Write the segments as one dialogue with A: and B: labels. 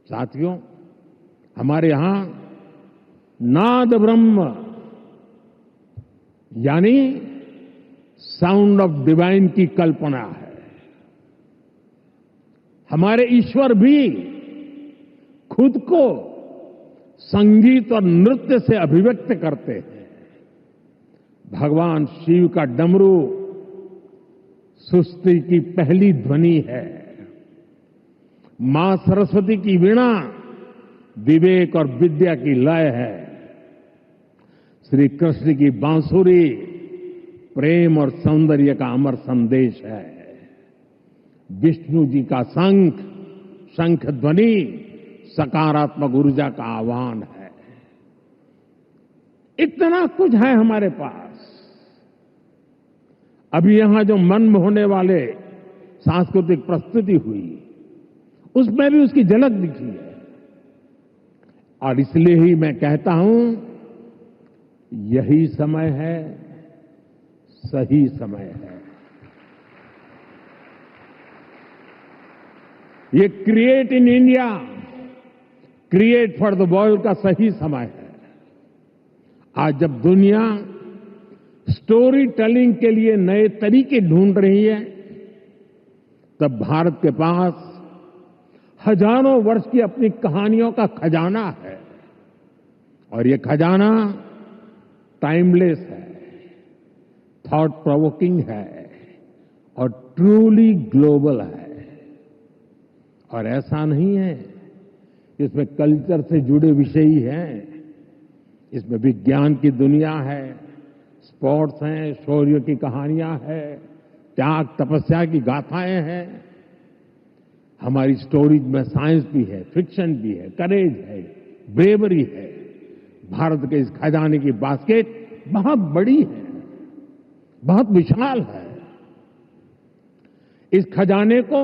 A: साथियों, हमारे यहां नाद ब्रह्म यानी साउंड ऑफ डिवाइन की कल्पना है। हमारे ईश्वर भी खुद को संगीत और नृत्य से अभिव्यक्त करते हैं। भगवान शिव का डमरू सृष्टि की पहली ध्वनि है। मां सरस्वती की वीणा विवेक और विद्या की लय है। श्री कृष्ण की बांसुरी प्रेम और सौंदर्य का अमर संदेश है। विष्णु जी का शंख ध्वनि सकारात्मक ऊर्जा का आह्वान है। इतना कुछ है हमारे पास। अभी यहां जो मन मोहने वाले सांस्कृतिक प्रस्तुति हुई, उसमें भी उसकी झलक दिखी है। और इसलिए ही मैं कहता हूं, यही समय है, सही समय है। ये create in India, create for the world का सही समय है। आज जब दुनिया स्टोरी टेलिंग के लिए नए तरीके ढूंढ रही है, तब भारत के पास हजारों वर्ष की अपनी कहानियों का खजाना है। और ये खजाना टाइमलेस है, थॉट प्रोवोकिंग है और ट्रूली ग्लोबल है। और ऐसा नहीं है इसमें कल्चर से जुड़े विषय ही हैं। इसमें विज्ञान की दुनिया है, स्पोर्ट्स हैं, शौर्य की कहानियां हैं, त्याग तपस्या की गाथाएं हैं। हमारी स्टोरीज में साइंस भी है, फिक्शन भी है, करेज है, ब्रेवरी है। भारत के इस खजाने की बास्केट बहुत बड़ी है, बहुत विशाल है। इस खजाने को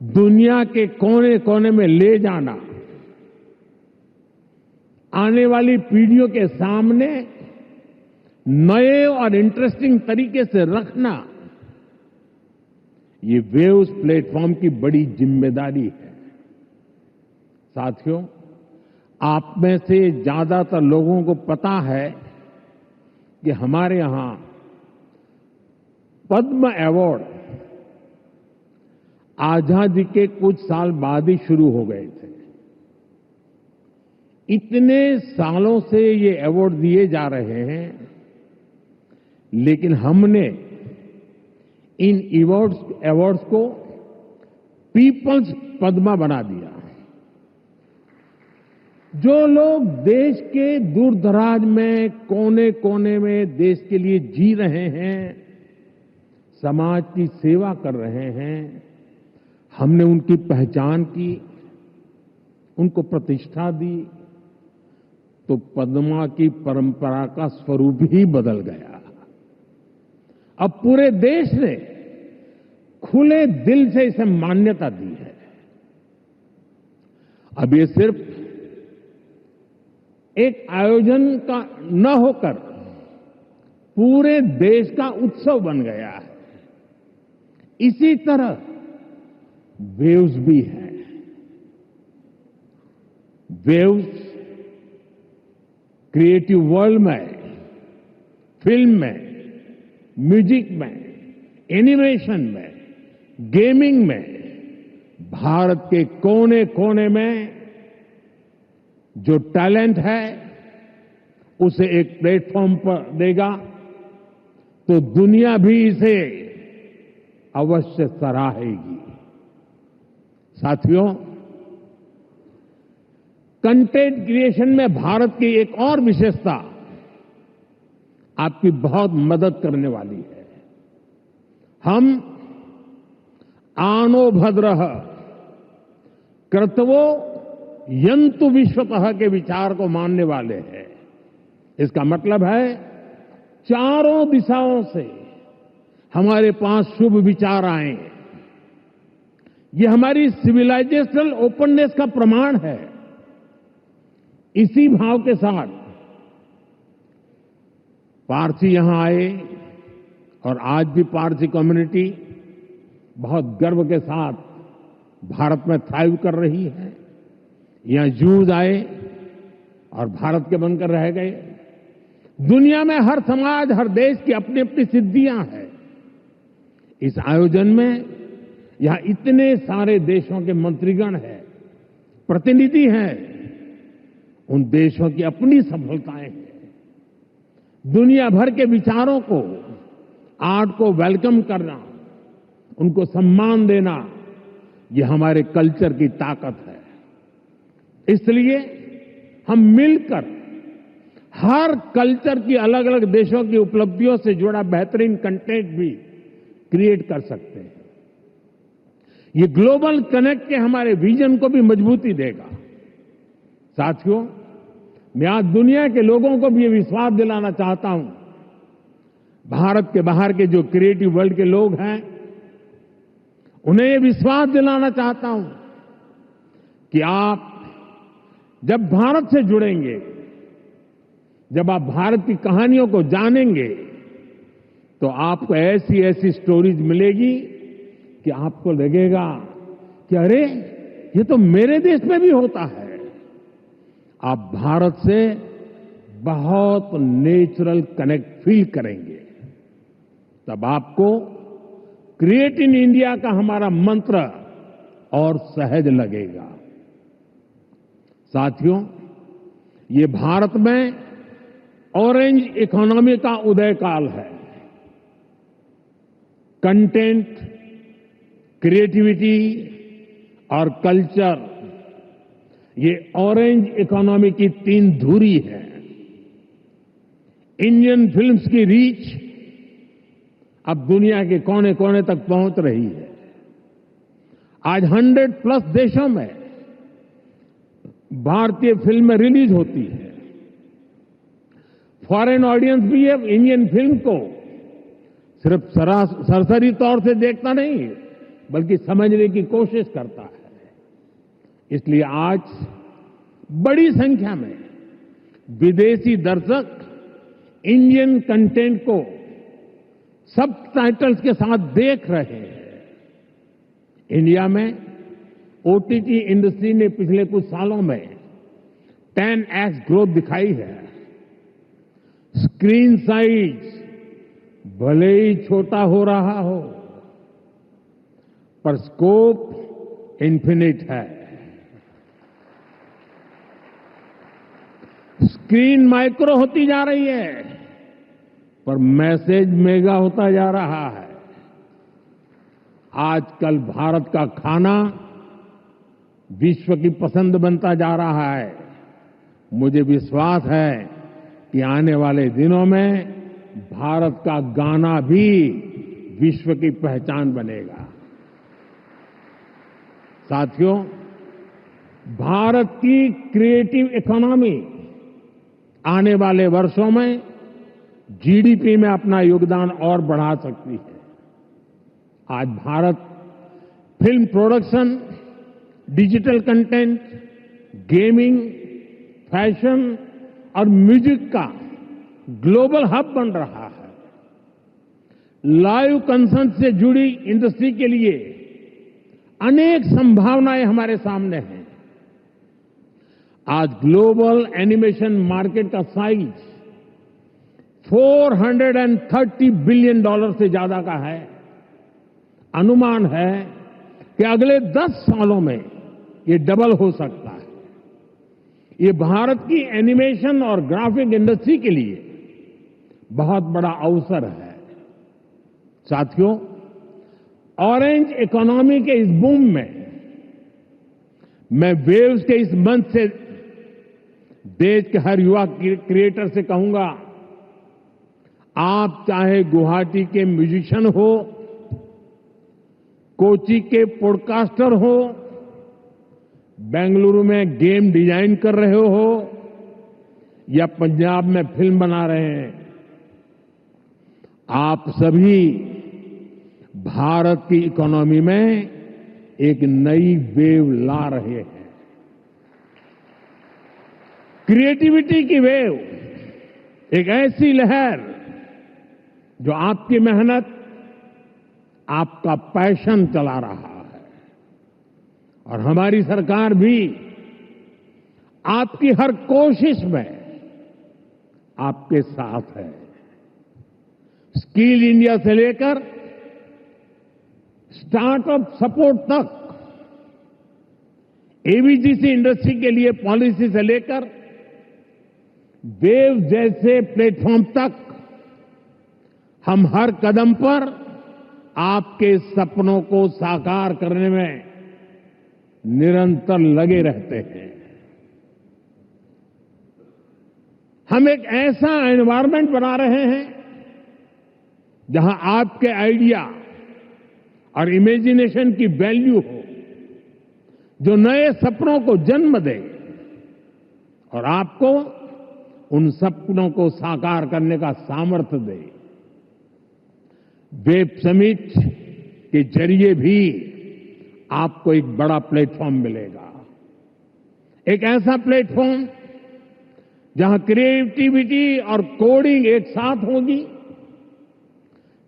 A: दुनिया के कोने कोने में ले जाना, आने वाली पीढ़ियों के सामने नए और इंटरेस्टिंग तरीके से रखना, ये वेव्स प्लेटफॉर्म की बड़ी जिम्मेदारी है। साथियों, आप में से ज्यादातर लोगों को पता है कि हमारे यहां पद्म अवार्ड आजादी के कुछ साल बाद ही शुरू हो गए थे। इतने सालों से ये अवार्ड दिए जा रहे हैं, लेकिन हमने इन अवार्ड्स को पीपल्स पद्मा बना दिया। जो लोग देश के दूर दराज में, कोने कोने में देश के लिए जी रहे हैं, समाज की सेवा कर रहे हैं, हमने उनकी पहचान की, उनको प्रतिष्ठा दी, तो पद्मा की परंपरा का स्वरूप ही बदल गया। अब पूरे देश ने खुले दिल से इसे मान्यता दी है। अब ये सिर्फ एक आयोजन का न होकर पूरे देश का उत्सव बन गया है। इसी तरह वेव्स भी हैं। वेव्स क्रिएटिव वर्ल्ड में, फिल्म में, म्यूजिक में, एनिमेशन में, गेमिंग में, भारत के कोने कोने में जो टैलेंट है, उसे एक प्लेटफॉर्म पर देगा तो दुनिया भी इसे अवश्य सराहेगी। साथियों, कंटेंट क्रिएशन में भारत की एक और विशेषता आपकी बहुत मदद करने वाली है। हम आनो भद्रः कर्तवो यंतु विश्वतः के विचार को मानने वाले हैं। इसका मतलब है चारों दिशाओं से हमारे पास शुभ विचार आए। ये हमारी सिविलाइजेशनल ओपननेस का प्रमाण है। इसी भाव के साथ पारसी यहां आए और आज भी पारसी कम्युनिटी बहुत गर्व के साथ भारत में थ्राइव कर रही है। यहां जूझ आए और भारत के बनकर रह गए। दुनिया में हर समाज, हर देश की अपनी अपनी सिद्धियां हैं। इस आयोजन में यहां इतने सारे देशों के मंत्रीगण हैं, प्रतिनिधि हैं। उन देशों की अपनी सफलताएं हैं। दुनिया भर के विचारों को, आर्ट को वेलकम करना, उनको सम्मान देना, ये हमारे कल्चर की ताकत है। इसलिए हम मिलकर हर कल्चर की, अलग अलग देशों की उपलब्धियों से जुड़ा बेहतरीन कंटेंट भी क्रिएट कर सकते हैं। ये ग्लोबल कनेक्ट के हमारे विजन को भी मजबूती देगा। साथियों, मैं आज दुनिया के लोगों को भी ये विश्वास दिलाना चाहता हूं, भारत के बाहर के जो क्रिएटिव वर्ल्ड के लोग हैं, उन्हें ये विश्वास दिलाना चाहता हूं कि आप जब भारत से जुड़ेंगे, जब आप भारत की कहानियों को जानेंगे, तो आपको ऐसी ऐसी स्टोरीज मिलेगी कि आपको लगेगा कि अरे, ये तो मेरे देश में भी होता है। आप भारत से बहुत नेचुरल कनेक्ट फील करेंगे। तब आपको क्रिएट इन इंडिया का हमारा मंत्र और सहज लगेगा। साथियों, ये भारत में ऑरेंज इकोनॉमी का उदय काल है। कंटेंट, क्रिएटिविटी और कल्चर, ये ऑरेंज इकोनॉमी की तीन धुरी है। इंडियन फिल्म्स की रीच अब दुनिया के कोने कोने तक पहुंच रही है। आज 100+ देशों में भारतीय फिल्में रिलीज होती है। फॉरेन ऑडियंस भी अब इंडियन फिल्म को सिर्फ सरसरी तौर से देखता नहीं, बल्कि समझने की कोशिश करता है। इसलिए आज बड़ी संख्या में विदेशी दर्शक इंडियन कंटेंट को सबटाइटल्स के साथ देख रहे हैं। इंडिया में ओटीटी इंडस्ट्री ने पिछले कुछ सालों में 10x ग्रोथ दिखाई है। स्क्रीन साइज भले ही छोटा हो रहा हो, पर स्कोप इन्फिनिट है। स्क्रीन माइक्रो होती जा रही है, पर मैसेज मेगा होता जा रहा है। आजकल भारत का खाना विश्व की पसंद बनता जा रहा है। मुझे विश्वास है कि आने वाले दिनों में भारत का गाना भी विश्व की पहचान बनेगा। साथियों, भारत की क्रिएटिव इकोनॉमी आने वाले वर्षों में जीडीपी में अपना योगदान और बढ़ा सकती है। आज Bharat film production, digital content, gaming, fashion और म्यूजिक का ग्लोबल हब बन रहा है। लाइव कंसर्ट से जुड़ी इंडस्ट्री के लिए अनेक संभावनाएं हमारे सामने हैं। आज ग्लोबल एनिमेशन मार्केट का साइज $430 बिलियन से ज्यादा का है। अनुमान है कि अगले 10 सालों में ये डबल हो सकता है। ये भारत की एनिमेशन और ग्राफिक इंडस्ट्री के लिए बहुत बड़ा अवसर है। साथियों, ऑरेंज इकोनॉमी के इस बूम में मैं वेव्स के इस मंच से देश के हर युवा क्रिएटर से कहूंगा, आप चाहे गुवाहाटी के म्यूजिशियन हो, कोची के पॉडकास्टर हो, बेंगलुरु में गेम डिजाइन कर रहे हो या पंजाब में फिल्म बना रहे हैं, आप सभी भारत की इकोनॉमी में एक नई वेव ला रहे हैं। क्रिएटिविटी की वेव, एक ऐसी लहर जो आपकी मेहनत, आपका पैशन चला रहा है। और हमारी सरकार भी आपकी हर कोशिश में आपके साथ है। स्किल इंडिया से लेकर स्टार्टअप सपोर्ट तक, एवीजीसी इंडस्ट्री के लिए पॉलिसी से लेकर वेव जैसे प्लेटफॉर्म तक हम हर कदम पर आपके सपनों को साकार करने में निरंतर लगे रहते हैं। हम एक ऐसा एनवायरनमेंट बना रहे हैं जहां आपके आइडिया और इमेजिनेशन की वैल्यू हो, जो नए सपनों को जन्म दे और आपको उन सपनों को साकार करने का सामर्थ्य दे। वेब समिट के जरिए भी आपको एक बड़ा प्लेटफॉर्म मिलेगा, एक ऐसा प्लेटफॉर्म जहां क्रिएटिविटी और कोडिंग एक साथ होगी,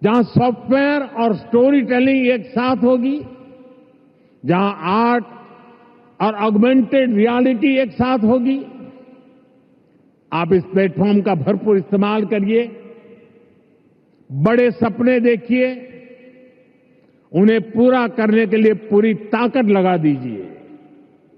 A: जहां सॉफ्टवेयर और स्टोरी टेलिंग एक साथ होगी, जहां आर्ट और ऑगमेंटेड रियलिटी एक साथ होगी। आप इस प्लेटफॉर्म का भरपूर इस्तेमाल करिए, बड़े सपने देखिए, उन्हें पूरा करने के लिए पूरी ताकत लगा दीजिए।